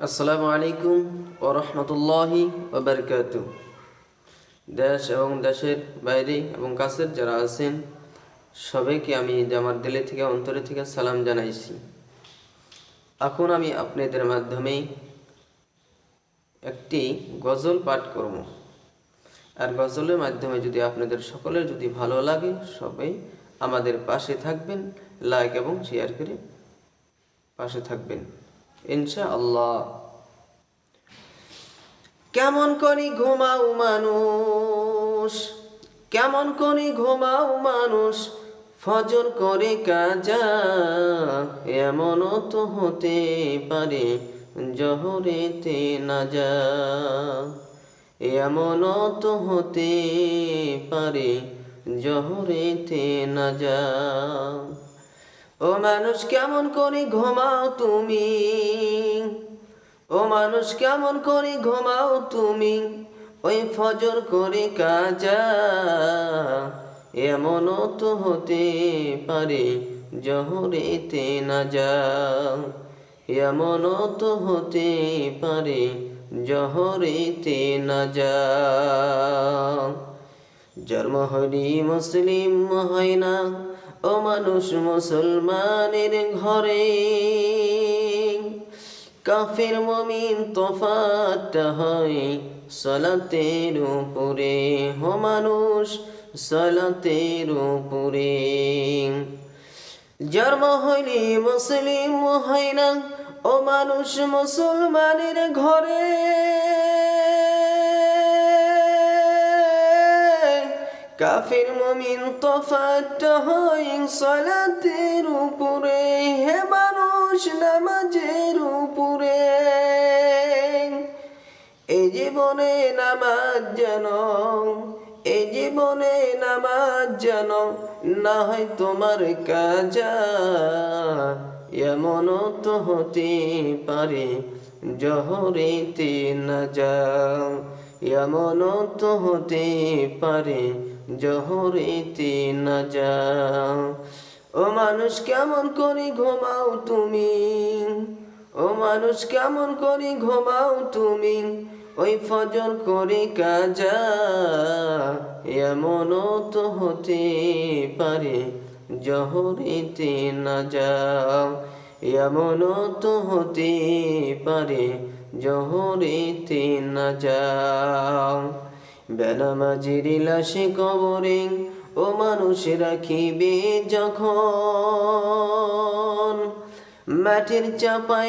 আসসালামু আলাইকুম ওয়া রাহমাতুল্লাহি ওয়া বারাকাতুহু। দেশ এবং দেশের বাইরে এবং কাছের যারা আছেন সবাইকে আমি আমার দিলে থেকে অন্তরে থেকে সালাম জানাইছি। এখন আমি আপনাদের মাধ্যমে একটি গজল পাঠ করব। আর গজলের মাধ্যমে যদি আপনাদের সকলের যদি ভালো লাগে সবাই আমাদের পাশে থাকবেন, লাইক এবং শেয়ার করে পাশে থাকবেন ইনশাআল্লাহ। কেমন করি ঘুমাও মানুষ, কেমন করি ঘুমাও মানুষ, ফজর করে কাজা, এমনও তো হতে পারে জহরেতে না যা, এমনও তো হতে পারে জহরেতে না যা। ও মানুষ কেমন করে ঘুমাও তুমি, ও মানুষ কেমন করে ঘুমাও তুমি, ওই ফজর করে কাজা, এমনও তো হতে পারে জহরেতে না যা, এমনও তো হতে পারে জহরেতে না যা। জন্ম হলি মুসলিম হয় না, ও মানুষ মুসলমানের ঘরে, কাফের মুমিন তফাৎটা হয় সালাতের উপরে, ও মানুষ সালাতের উপরে। জন্ম হইলি মুসলিম হয় না, ও মানুষ মুসলমানের ঘরে, কাফের মুমিন তফাৎটা হয় সালাতের উপরে, হে মানুষ নামাজের উপরে। এই জীবনে নামাজ যেন, এই জীবনে নামাজ যেন না হয় তোমার কাজা, এমনও তো হতে পারে জহরেতে না যা, এমনও তো হতে পারে জহরেতে না যা। ও মানুষ কেমন করে ঘুমাও তুমি, ও মানুষ কেমন করে ঘুমাও তুমি, ওই ফজর করে কাজা, এমনও তো হতে পারে জহরেতে না যা, এমনও তো হতে পারে জহরেতে না যা। বেনামাজির লাশে কবরে ও মানুষ রাখিবে যখন, মাটির চাপায়